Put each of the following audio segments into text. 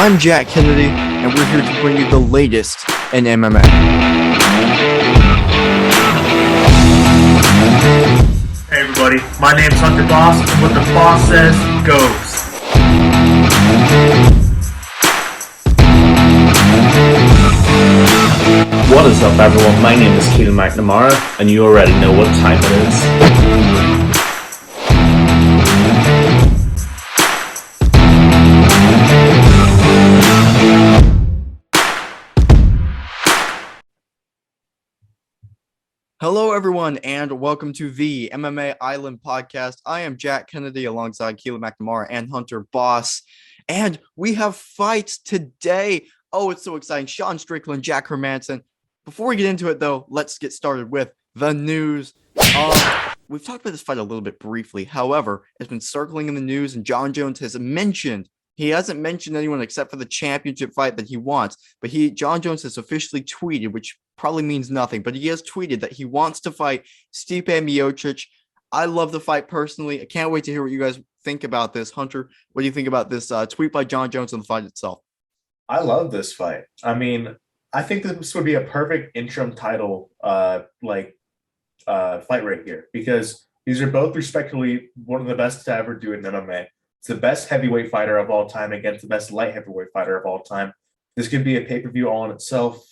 I'm Jack Kennedy, and we're here to bring you the latest in MMA. Hey everybody, my name's Hunter Boss, and what the boss says goes. What is up everyone, my name is Keelan McNamara, and you already know what time it is. Hello everyone, and welcome to the MMA Island podcast. I am Jack Kennedy alongside Keelan McNamara and Hunter Boss, and we have fights today. Oh, it's so exciting. Sean Strickland, Jack Hermanson. Before we get into it, though, let's get started with the news. We've talked about this fight a little bit briefly. However, it's been circling in the news, and Jon Jones has mentioned, he hasn't mentioned anyone except for the championship fight that he wants, but Jon Jones has officially tweeted, which probably means nothing, but he has tweeted that he wants to fight Stipe Miocic. I love the fight personally. I can't wait to hear what you guys think about this. Hunter, what do you think about this tweet by Jon Jones on the fight itself? I love this fight. I mean, I think this would be a perfect interim title fight right here, because these are both respectively one of the best to ever do in MMA. It's the best heavyweight fighter of all time against the best light heavyweight fighter of all time. This could be a pay-per-view all in itself.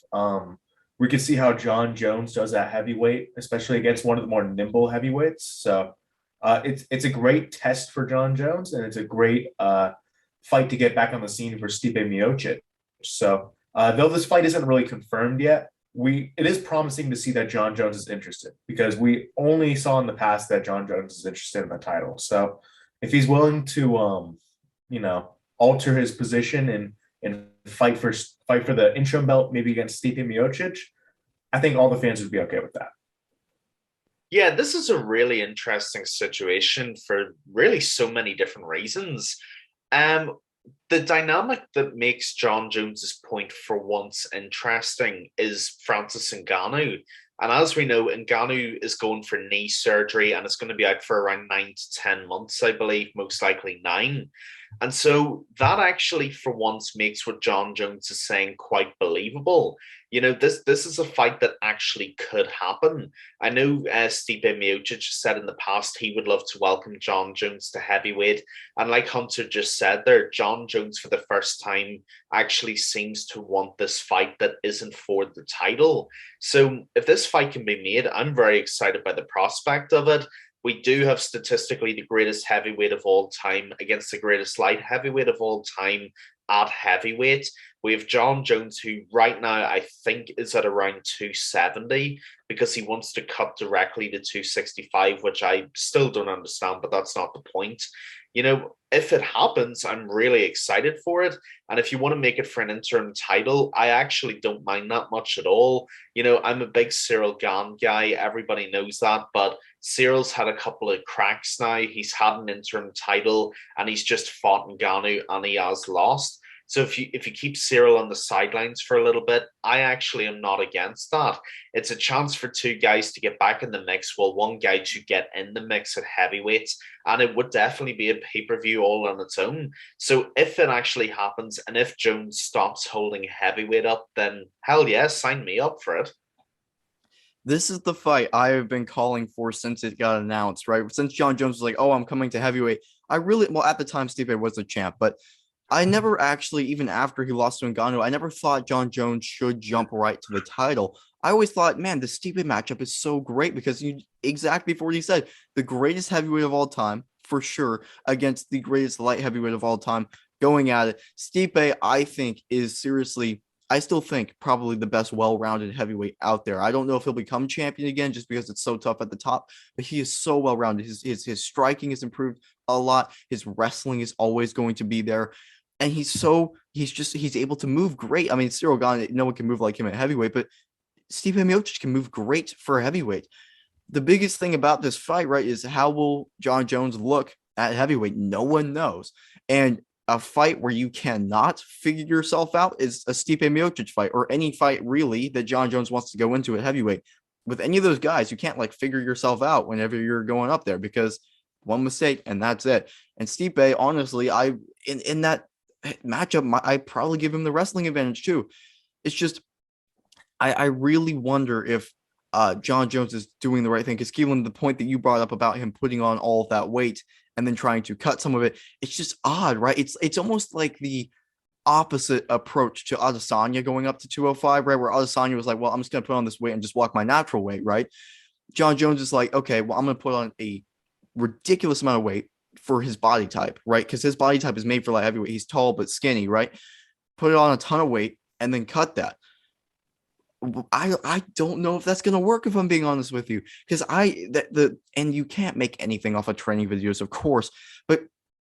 We can see how Jon Jones does at heavyweight, especially against one of the more nimble heavyweights. So it's a great test for Jon Jones, and it's a great fight to get back on the scene for Stipe Miocic. So though this fight isn't really confirmed yet, it is promising to see that Jon Jones is interested, because we only saw in the past that Jon Jones is interested in the title. So if he's willing to alter his position and fight for the interim belt, maybe against Stipe Miocic, I think all the fans would be okay with that. Yeah, this is a really interesting situation for really so many different reasons. The dynamic that makes Jon Jones's point for once interesting is Francis Ngannou. And as we know, Ngannou is going for knee surgery, and it's going to be out for around 9 to 10 months, I believe, most likely 9. And so that actually, for once, makes what Jon Jones is saying quite believable. You know, this is a fight that actually could happen. I know Stipe Miocic said in the past he would love to welcome Jon Jones to heavyweight. And like Hunter just said there, Jon Jones for the first time actually seems to want this fight that isn't for the title. So if this fight can be made, I'm very excited by the prospect of it. We do have statistically the greatest heavyweight of all time against the greatest light heavyweight of all time at heavyweight. We have Jon Jones, who right now I think is at around 270, because he wants to cut directly to 265, which I still don't understand, but that's not the point. You know, if it happens, I'm really excited for it. And if you want to make it for an interim title, I actually don't mind that much at all. You know, I'm a big Ciryl Gane guy. Everybody knows that. But Cyril's had a couple of cracks now. He's had an interim title, and he's just fought Ngannou, and he has lost. So if you keep Ciryl on the sidelines for a little bit, I actually am not against that. It's a chance for two guys to get back in the mix, while one guy to get in the mix at heavyweights, and it would definitely be a pay-per-view all on its own. So if it actually happens, and if Jones stops holding heavyweight up, then hell yeah, sign me up for it. This is the fight I have been calling for since it got announced, right? Since Jon Jones was like, oh, I'm coming to heavyweight. At the time, Stipe was the champ, but I never actually, even after he lost to Ngannou, I never thought Jon Jones should jump right to the title. I always thought, man, the Stipe matchup is so great, because exactly before he said, the greatest heavyweight of all time, for sure, against the greatest light heavyweight of all time, going at it. Stipe, I think, is seriously, I still think, probably the best well-rounded heavyweight out there. I don't know if he'll become champion again, just because it's so tough at the top, but he is so well-rounded. His striking has improved a lot. His wrestling is always going to be there. And he's able to move great. I mean, Ciryl Gane, no one can move like him at heavyweight, but Stipe Miocic can move great for heavyweight. The biggest thing about this fight, right, is how will Jon Jones look at heavyweight? No one knows. And a fight where you cannot figure yourself out is a Stipe Miocic fight, or any fight really that Jon Jones wants to go into at heavyweight. With any of those guys, you can't figure yourself out whenever you're going up there, because one mistake and that's it. And Stipe, honestly, in that matchup, I probably give him the wrestling advantage too. It's just I really wonder if John Jones is doing the right thing, because Keelan, the point that you brought up about him putting on all of that weight and then trying to cut some of it, it's just odd, right? It's almost like the opposite approach to Adesanya going up to 205, right? Where Adesanya was like, well, I'm just going to put on this weight and just walk my natural weight, right? John Jones is like, okay, well, I'm going to put on a ridiculous amount of weight for his body type, right? Because his body type is made for light heavyweight. He's tall but skinny, right? Put it on a ton of weight and then cut that. I don't know if that's gonna work, if I'm being honest with you, because and you can't make anything off of training videos, of course, but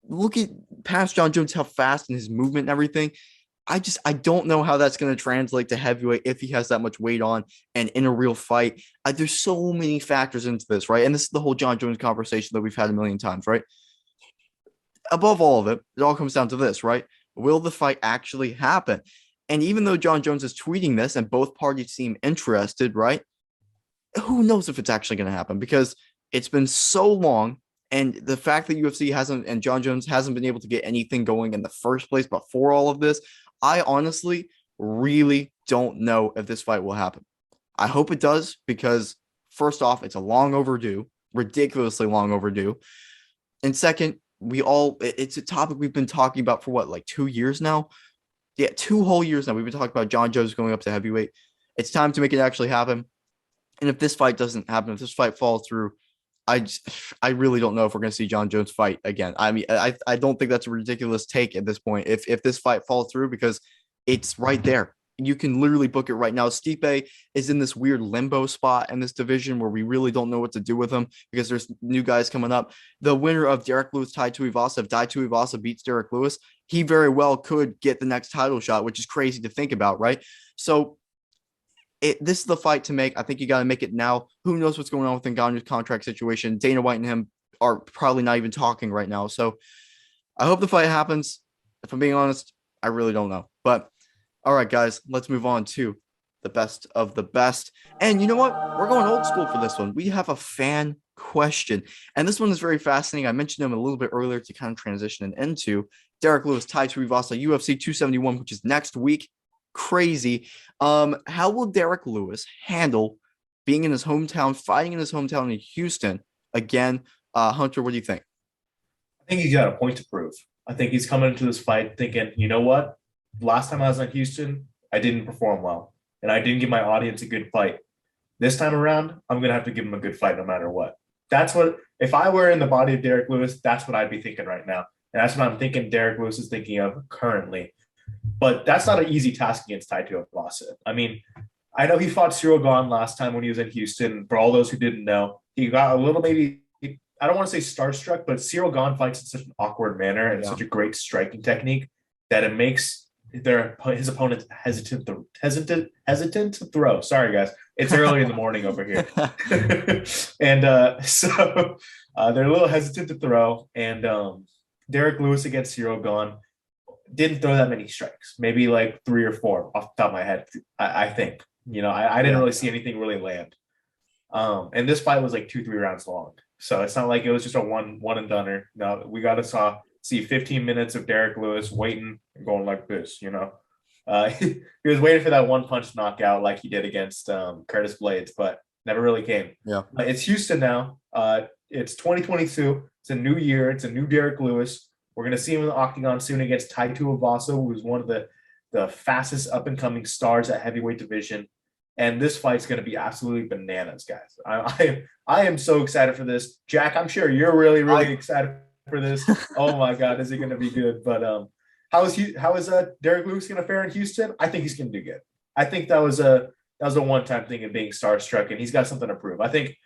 look at past John Jones, how fast and his movement and everything. I don't know how that's going to translate to heavyweight if he has that much weight on and in a real fight. There's so many factors into this, right? And this is the whole John Jones conversation that we've had a million times, right? Above all of it, it all comes down to this, right? Will the fight actually happen? And even though John Jones is tweeting this and both parties seem interested, right? Who knows if it's actually going to happen, because it's been so long. And the fact that UFC hasn't and John Jones hasn't been able to get anything going in the first place before all of this, I honestly really don't know if this fight will happen. I hope it does, because first off, it's a long overdue, ridiculously long overdue. And second, it's a topic we've been talking about for what, like 2 years now? Yeah, 2 whole years now. We've been talking about John Jones going up to heavyweight. It's time to make it actually happen. And if this fight doesn't happen, if this fight falls through, I really don't know if we're going to see John Jones fight again. I mean, I don't think that's a ridiculous take at this point. If this fight falls through, because it's right there. You can literally book it right now. Stipe is in this weird limbo spot in this division where we really don't know what to do with him, because there's new guys coming up. The winner of Derek Lewis, Tai Tuivasa, if Tai Tuivasa beats Derek Lewis, he very well could get the next title shot, which is crazy to think about, right? So this is the fight to make. I think you got to make it now. Who knows what's going on with Ngannou's contract situation? Dana White and him are probably not even talking right now. So I hope the fight happens. If I'm being honest, I really don't know. But all right, guys, let's move on to the best of the best. And you know what? We're going old school for this one. We have a fan question. And this one is very fascinating. I mentioned him a little bit earlier to kind of transition into Derek Lewis, Tai Tuivasa, UFC 271, which is next week. Crazy. How will Derek Lewis handle being in his hometown, fighting in his hometown in Houston again? Hunter, what do you think? I think he's got a point to prove. I think he's coming into this fight thinking, you know what? Last time I was in Houston, I didn't perform well, and I didn't give my audience a good fight. This time around, I'm going to have to give him a good fight no matter what. That's what, if I were in the body of Derek Lewis, that's what I'd be thinking right now. And that's what I'm thinking Derek Lewis is thinking of currently. But that's not an easy task against Tai Tuivasa. I mean, I know he fought Cyril Gahn last time when he was in Houston. For all those who didn't know, he got a little maybe, I don't want to say starstruck, but Cyril Gahn fights in such an awkward manner and such a great striking technique that it makes his opponent hesitant to throw. Sorry, guys. It's early in the morning over here. And so they're a little hesitant to throw. And Derek Lewis against Cyril Gahn didn't throw that many strikes, maybe like 3 or 4 off the top of my head. I think, I didn't really see anything really land. And this fight was like 2-3 rounds long. So it's not like it was just a one and doneer. No, we got to see 15 minutes of Derek Lewis waiting and going like this, He was waiting for that one punch knockout like he did against Curtis Blades, but never really came. Yeah. It's Houston now. It's 2022. It's a new year. It's a new Derek Lewis. We're going to see him in the octagon soon against Tai Tuivasa, who's one of the fastest up-and-coming stars at heavyweight division. And this fight's going to be absolutely bananas, guys. I am so excited for this. Jack, I'm sure you're really, really excited for this. Oh, my God, is it going to be good? But how is Derek Lewis going to fare in Houston? I think he's going to do good. I think that was a one-time thing of being starstruck, and he's got something to prove. I think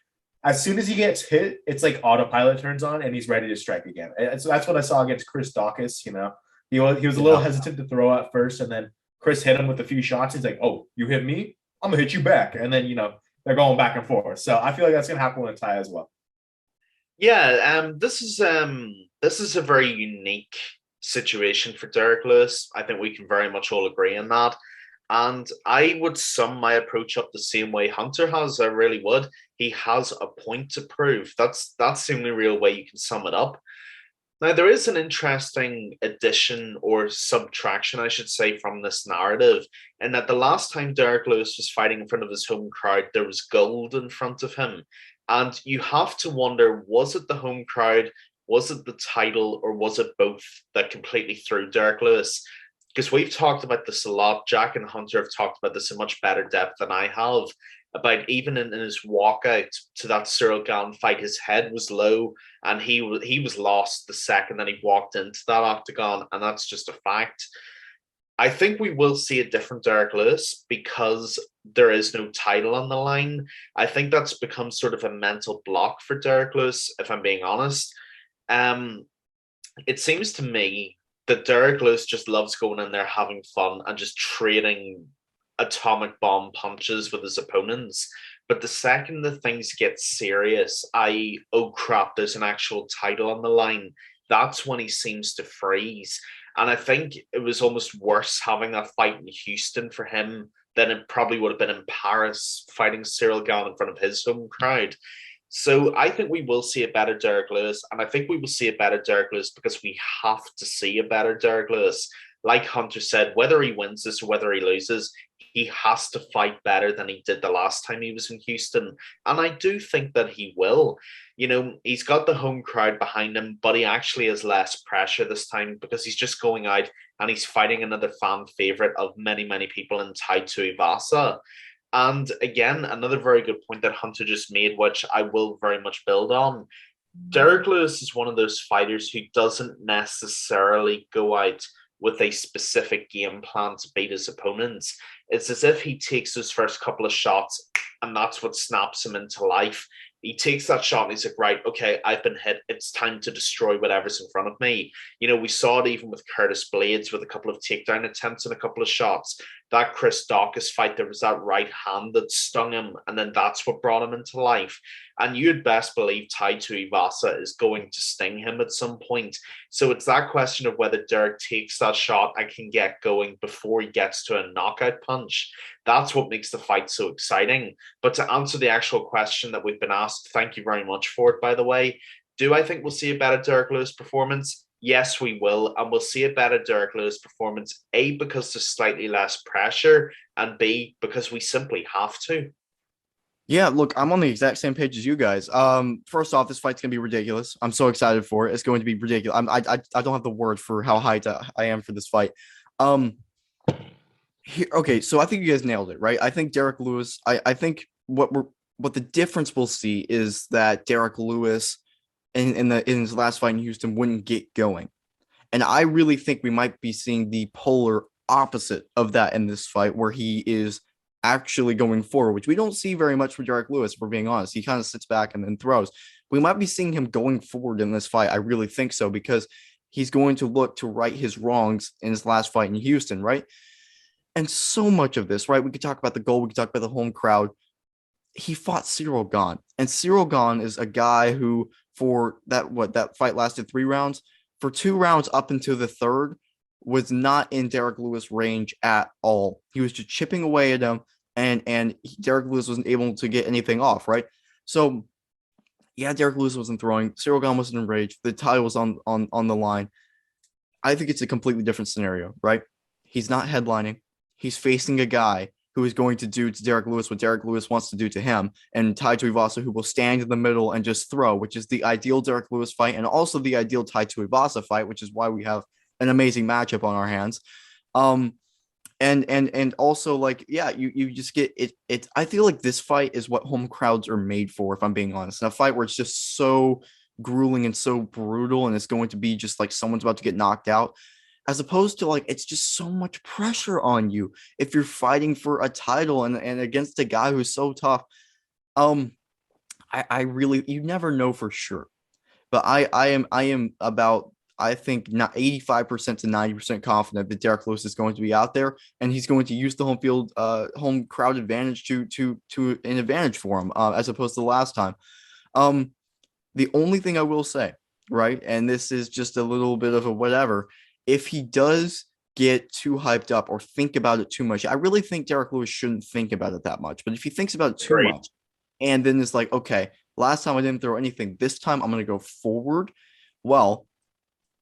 as soon as he gets hit, it's like autopilot turns on and he's ready to strike again. And so that's what I saw against Chris Dawkins. He was a little hesitant to throw at first, and then Chris hit him with a few shots. He's like, "Oh, you hit me? I'm gonna hit you back." And then they're going back and forth. So I feel like that's gonna happen with Tai as well. Yeah, this is a very unique situation for Derek Lewis. I think we can very much all agree on that. And I would sum my approach up the same way Hunter has. I really would. He has a point to prove. That's the only real way you can sum it up. Now, there is an interesting addition or subtraction, I should say, from this narrative, in that the last time Derek Lewis was fighting in front of his home crowd, there was gold in front of him. And you have to wonder, was it the home crowd, was it the title, or was it both that completely threw Derek Lewis? Because we've talked about this a lot. Jack and Hunter have talked about this in much better depth than I have. About even in his walkout to that Cyril Gane fight, his head was low and he was lost the second that he walked into that octagon, and that's just a fact. I think we will see a different Derek Lewis because there is no title on the line. I think that's become sort of a mental block for Derek Lewis, if I'm being honest. Um, it seems to me that Derek Lewis just loves going in there having fun and just trading atomic bomb punches with his opponents. But the second that things get serious, i.e., oh crap, there's an actual title on the line, that's when he seems to freeze. And I think it was almost worse having that fight in Houston for him than it probably would have been in Paris fighting Cyril Gane in front of his home crowd. So I think we will see a better Derek Lewis, and I think we will see a better Derek Lewis because we have to see a better Derek Lewis. Like Hunter said, whether he wins this or whether he loses, he has to fight better than he did the last time he was in Houston. And I do think that he will. You know, he's got the home crowd behind him, but he actually has less pressure this time because he's just going out and he's fighting another fan favorite of many, many people in Tai Tuivasa. And again, another very good point that Hunter just made, which I will very much build on. Derek Lewis is one of those fighters who doesn't necessarily go out with a specific game plan to beat his opponents. It's as if he takes those first couple of shots and that's what snaps him into life. He takes that shot and he's like, right, okay, I've been hit. It's time to destroy whatever's in front of me. You know, we saw it even with Curtis Blades with a couple of takedown attempts and a couple of shots. That Chris Dawkins fight, there was that right hand that stung him, and then that's what brought him into life. And you'd best believe Tai Tuivasa is going to sting him at some point. So it's that question of whether Derek takes that shot and can get going before he gets to a knockout punch. That's what makes the fight so exciting. But to answer the actual question that we've been asked, thank you very much for it, by the way. Do I think we'll see a better Derek Lewis performance? Yes, we will. And we'll see a better Derek Lewis performance, A, because there's slightly less pressure, and B, because we simply have to. Yeah, look, I'm on the exact same page as you guys. First off, this fight's gonna be ridiculous. I'm so excited for it. It's going to be ridiculous. I don't have the word for how hyped I am for this fight. Okay, so I think you guys nailed it, right? I think Derek Lewis. I think what the difference we'll see is that Derek Lewis in his last fight in Houston wouldn't get going, and I really think we might be seeing the polar opposite of that in this fight, where he is actually going forward, which we don't see very much from Derek Lewis, if we're being honest. He kind of sits back and then throws. We might be seeing him going forward in this fight. I really think so, because he's going to look to right his wrongs in his last fight in Houston, right? And so much of this, right? We could talk about the goal, we could talk about the home crowd. He fought Cyril Gane, and Cyril Gane is a guy who, for that fight lasted 3 rounds. For 2 rounds up into the third, was not in Derek Lewis range at all. He was just chipping away at him, and Derek Lewis wasn't able to get anything off, right? So, yeah, Derek Lewis wasn't throwing. Cyril Gane wasn't in rage. The title was on the line. I think it's a completely different scenario, right? He's not headlining. He's facing a guy who is going to do to Derek Lewis what Derek Lewis wants to do to him, and Tai Tuivasa, who will stand in the middle and just throw, which is the ideal Derek Lewis fight, and also the ideal Tai Tuivasa fight, which is why we have an amazing matchup on our hands. And also, like, yeah, you just get it. I feel like this fight is what home crowds are made for, if I'm being honest. In a fight where it's just so grueling and so brutal, and it's going to be just like someone's about to get knocked out, as opposed to, like, it's just so much pressure on you if you're fighting for a title and against a guy who's so tough. I really, you never know for sure, but I am about, I think, not 85% to 90% confident that Derek Lewis is going to be out there, and he's going to use the home crowd advantage to an advantage for him, as opposed to the last time. The only thing I will say, right, and this is just a little bit of a whatever, if he does get too hyped up or think about it too much, I really think Derek Lewis shouldn't think about it that much. But if he thinks about it too much, and then it's like, okay, last time I didn't throw anything, this time I'm going to go forward. Well,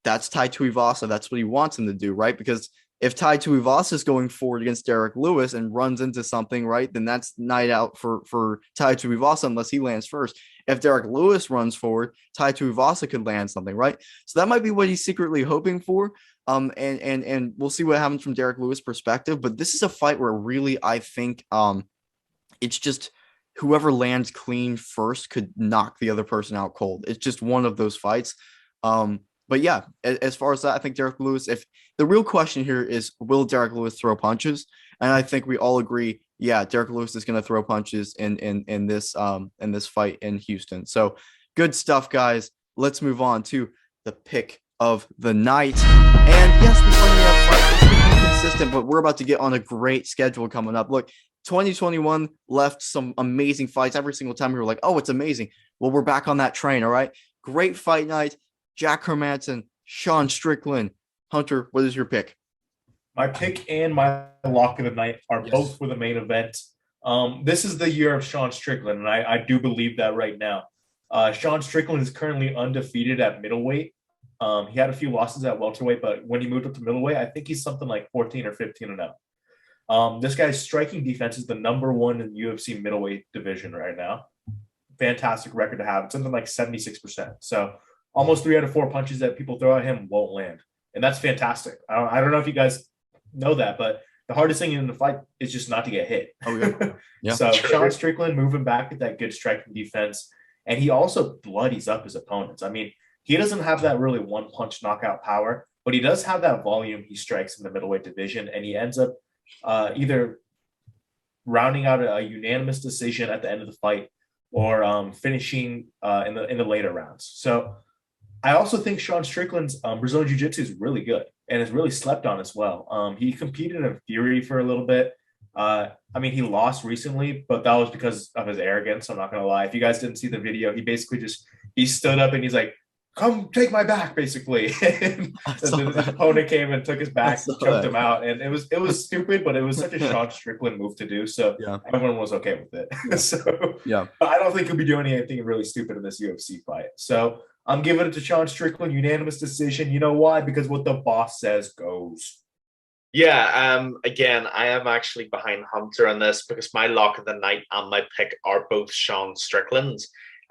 that's Tai Tuivasa. That's what he wants him to do, right? Because if Tai Tuivasa is going forward against Derek Lewis and runs into something, right, then that's night out for Tai Tuivasa unless he lands first. If Derek Lewis runs forward, Tai Tuivasa could land something, right? So that might be what he's secretly hoping for. And we'll see what happens from Derek Lewis' perspective. But this is a fight where really I think it's just whoever lands clean first could knock the other person out cold. It's just one of those fights. But yeah, as far as that, I think Derek Lewis, if the real question here is, will Derek Lewis throw punches? And I think we all agree, yeah, Derek Lewis is going to throw punches in this fight in Houston. So good stuff, guys. Let's move on to the pick of the night. And yes, we're going to have fights. It's going to be consistent, but we're about to get on a great schedule coming up. Look, 2021 left some amazing fights. Every single time we were like, oh, it's amazing. Well, we're back on that train, all right? Great fight night. Jack Hermanson, Sean Strickland. Hunter, what is your pick? My pick and my lock of the night are both for the main event. This is the year of Sean Strickland, and I do believe that right now. Sean Strickland is currently undefeated at middleweight. He had a few losses at welterweight, but when he moved up to middleweight, I think he's something like 14 or 15-0. This guy's striking defense is the #1 in the UFC middleweight division right now. Fantastic record to have. It's something like 76%. So almost 3 out of 4 punches that people throw at him won't land. And that's fantastic. I don't know if you guys know that, but the hardest thing in the fight is just not to get hit. Oh, yeah. Yeah. So Sean Strickland moving back with that good striking defense. And he also bloodies up his opponents. I mean, he doesn't have that really one-punch knockout power, but he does have that volume he strikes in the middleweight division. And he ends up either rounding out a unanimous decision at the end of the fight or finishing in the later rounds. So I also think Sean Strickland's Brazilian Jiu-Jitsu is really good and is really slept on as well. He competed in Fury for a little bit. I mean, he lost recently, but that was because of his arrogance. I'm not going to lie. If you guys didn't see the video, he basically he stood up and he's like, come take my back, basically. And his opponent came and took his back, choked him out. And it was stupid, but it was such a Sean Strickland move to do. So everyone was okay with it. Yeah. So I don't think he'll be doing anything really stupid in this UFC fight. So I'm giving it to Sean Strickland, unanimous decision. You know why? Because what the boss says goes. Yeah, again, I am actually behind Hunter on this because my lock of the night and my pick are both Sean Strickland.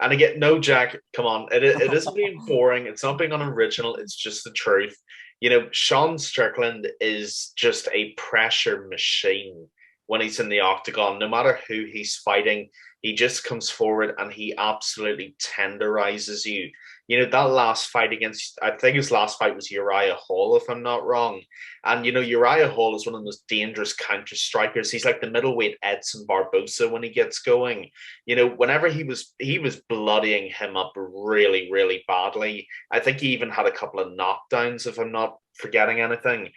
And again, no, Jack, come on. It isn't being boring. It's not being unoriginal. It's just the truth. You know, Sean Strickland is just a pressure machine when he's in the octagon. No matter who he's fighting, he just comes forward and he absolutely tenderizes you. You know, that last fight against, I think his last fight was Uriah Hall, if I'm not wrong. And, you know, Uriah Hall is one of the most dangerous counter strikers. He's like the middleweight Edson Barbosa when he gets going. You know, whenever he was bloodying him up really, really badly. I think he even had a couple of knockdowns, if I'm not forgetting anything.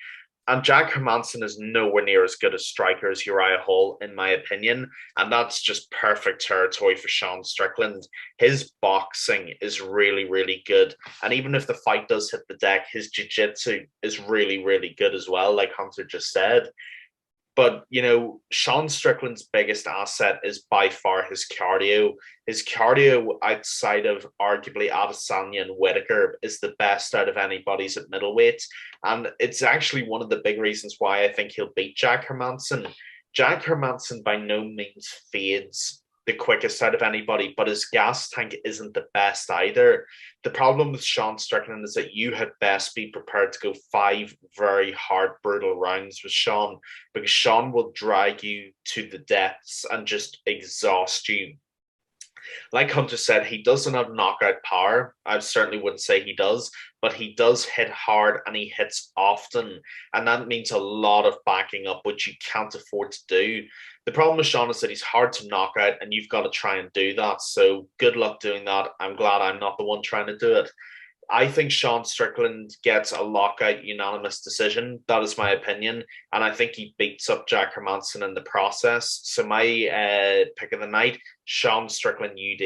And Jack Hermanson is nowhere near as good a striker as Uriah Hall, in my opinion. And that's just perfect territory for Sean Strickland. His boxing is really, really good. And even if the fight does hit the deck, his jiu-jitsu is really, really good as well, like Hunter just said. But, you know, Sean Strickland's biggest asset is by far his cardio. His cardio outside of arguably Adesanya and Whitaker is the best out of anybody's at middleweight. And it's actually one of the big reasons why I think he'll beat Jack Hermanson. Jack Hermanson by no means fades the quickest out of anybody, but his gas tank isn't the best either. The problem with Sean Strickland is that you had best be prepared to go 5 very hard, brutal rounds with Sean, because Sean will drag you to the depths and just exhaust you. Like Hunter said, he doesn't have knockout power. I certainly wouldn't say he does, but he does hit hard and he hits often. And that means a lot of backing up, which you can't afford to do. The problem with Sean is that he's hard to knock out and you've got to try and do that. So good luck doing that. I'm glad I'm not the one trying to do it. I think Sean Strickland gets a lockout unanimous decision. That is my opinion. And I think he beats up Jack Hermanson in the process. So my pick of the night, Sean Strickland UD.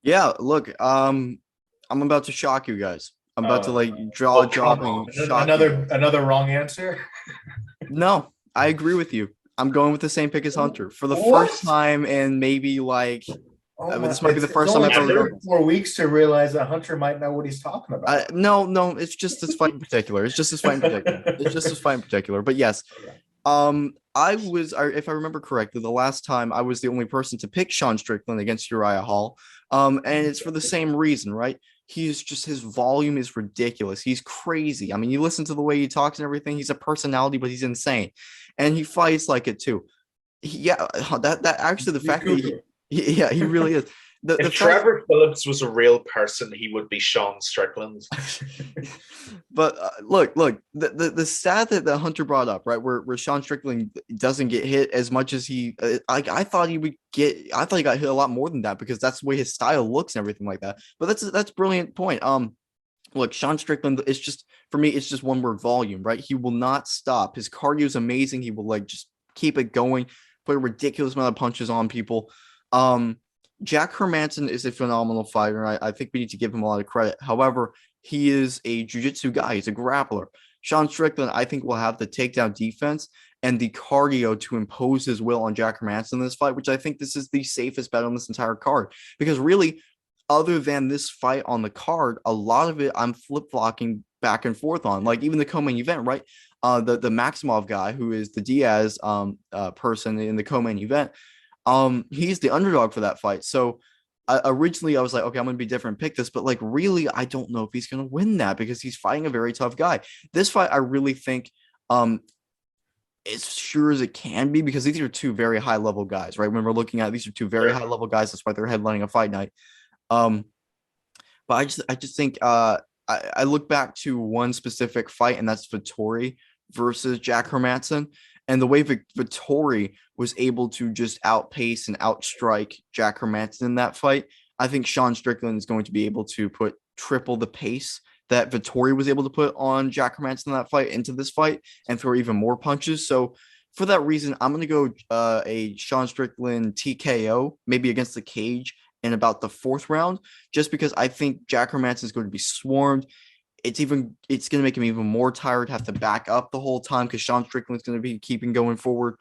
Yeah, look, I'm about to shock you guys. I'm about to like dropping another wrong answer. No, I agree with you. I'm going with the same pick as Hunter for the first time in maybe like I mean, this might be the first time I've I've ever done this. 4 weeks to realize that Hunter might know what he's talking about. No, it's just this fight in particular. It's just this fight in particular. It's just this fight in particular. But yes, if I remember correctly, the last time I was the only person to pick Sean Strickland against Uriah Hall. And it's for the same reason, right? His volume is ridiculous. He's crazy. I mean, you listen to the way he talks and everything. He's a personality, but he's insane, and he fights like it too. That actually the fact that he really is. If Trevor Phillips was a real person, he would be Sean Strickland. But look, the stat that Hunter brought up, right, where Sean Strickland doesn't get hit as much as he, I thought he would get. I thought he got hit a lot more than that because that's the way his style looks and everything like that. But that's a brilliant point. Look, Sean Strickland, it's just for me, it's just one word: volume, right? He will not stop. His cardio is amazing. He will just keep it going, put a ridiculous amount of punches on people. Jack Hermanson is a phenomenal fighter. I think we need to give him a lot of credit. However, he is a jiu-jitsu guy. He's a grappler. Sean Strickland, I think, will have the takedown defense and the cardio to impose his will on Jack Hermanson in this fight, which I think this is the safest bet on this entire card. Because really, other than this fight on the card, a lot of it I'm flip-flopping back and forth on. Like even the co-main event, right? The Maximov guy, who is the Diaz person in the co-main event, he's the underdog for that fight. So originally I was like, okay, I'm going to be different, pick this, but like really, I don't know if he's going to win that because he's fighting a very tough guy. This fight, I really think, as sure as it can be, because these are two very high level guys, right? When we're looking at these are two very high level guys, that's why they're headlining a fight night. But I just think I look back to one specific fight, and that's Vettori versus Jack Hermanson. And the way Vettori was able to just outpace and outstrike Jack Hermanson in that fight, I think Sean Strickland is going to be able to put triple the pace that Vettori was able to put on Jack Hermanson in that fight into this fight and throw even more punches. So for that reason, I'm going to go a Sean Strickland TKO, maybe against the cage in about the fourth round, just because I think Jack Hermanson is going to be swarmed. It's going to make him even more tired, have to back up the whole time because Sean Strickland's going to be keeping going forward.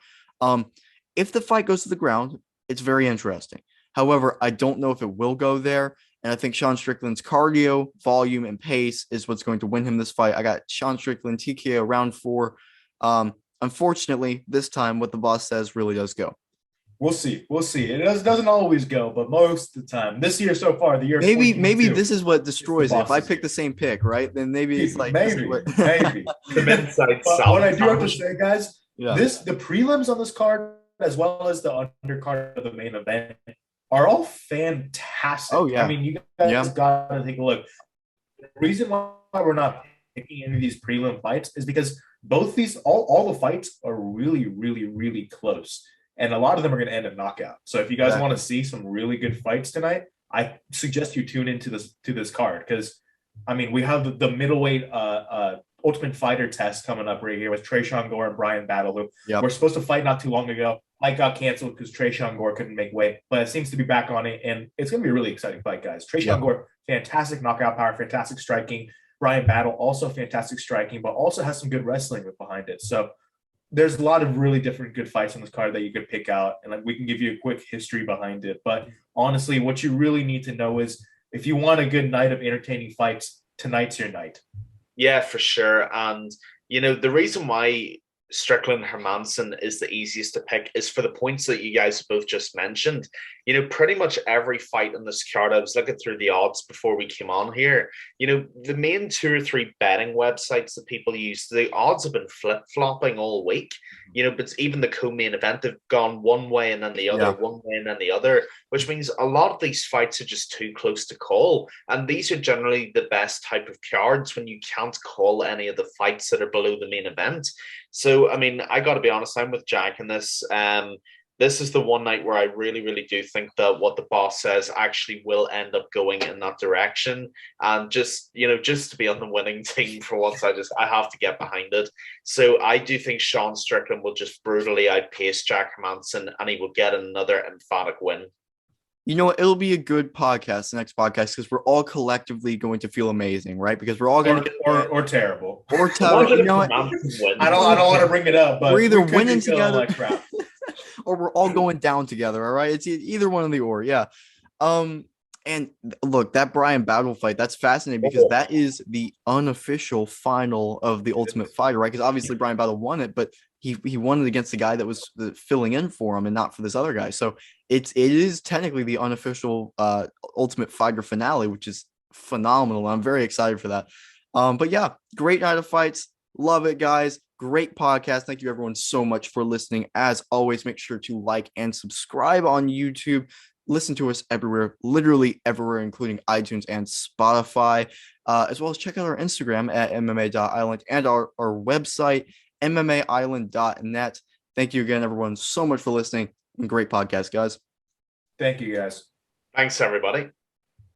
If the fight goes to the ground, it's very interesting. However, I don't know if it will go there. And I think Sean Strickland's cardio, volume, and pace is what's going to win him this fight. I got Sean Strickland TKO round 4. Unfortunately, this time what the boss says really does go. We'll see. It doesn't always go, but most of the time. This year so far, the year maybe this is what destroys it. If I pick the same pick, right? Then maybe it's like maybe. What I do have to say, guys, the prelims on this card, as well as the undercard of the main event, are all fantastic. Oh yeah. I mean, you guys got to take a look. The reason why we're not picking any of these prelim fights is because both these all the fights are really, really, really close. And a lot of them are going to end in knockout. So if you guys want to see some really good fights tonight, I suggest you tune into this card because, I mean, we have the middleweight Ultimate Fighter test coming up right here with Tresean Gore and Brian Battle, who were supposed to fight not too long ago. Fight got canceled because Tresean Gore couldn't make weight, but it seems to be back on it, and it's going to be a really exciting fight, guys. Tresean Gore, fantastic knockout power, fantastic striking. Brian Battle, also fantastic striking, but also has some good wrestling behind it. So there's a lot of really different good fights on this card that you could pick out, and like we can give you a quick history behind it. But honestly, what you really need to know is if you want a good night of entertaining fights, tonight's your night. Yeah, for sure. And, the reason why Strickland Hermanson is the easiest to pick is for the points that you guys both just mentioned. Pretty much every fight in this card, I was looking through the odds before we came on here. The main 2 or 3 betting websites that people use, the odds have been flip-flopping all week. But even the co-main event have gone one way and then the other, one way and then the other, which means a lot of these fights are just too close to call. And these are generally the best type of cards when you can't call any of the fights that are below the main event. So, I mean, I got to be honest, I'm with Jack in this. This is the one night where I really, really do think that what the boss says actually will end up going in that direction. And just to be on the winning team for once, I have to get behind it. So I do think Sean Strickland will just brutally outpace Jack Hermanson and he will get another emphatic win. You know what? It'll be a good podcast, the next podcast, because we're all collectively going to feel amazing, right? Because we're all going to or terrible. Or terrible. You know what? I don't want to bring it up, but we're either winning together like crap. or we're all going down together, all right? It's either one of the or, yeah. And look, that Brian Battle fight, that's fascinating because that is the unofficial final of the Ultimate Fighter, right? Because obviously Brian Battle won it, but he won it against the guy that was filling in for him and not for this other guy. So it is technically the unofficial Ultimate Fighter finale, which is phenomenal. I'm very excited for that. But yeah, great night of fights. Love it, guys. Great podcast. Thank you everyone so much for listening. As always, make sure to like and subscribe on YouTube. Listen to us everywhere, literally everywhere, including iTunes and Spotify, as well as check out our Instagram at mma.island and our website, mmaisland.net. Thank you again, everyone, so much for listening. And great podcast, guys. Thank you, guys. Thanks, everybody.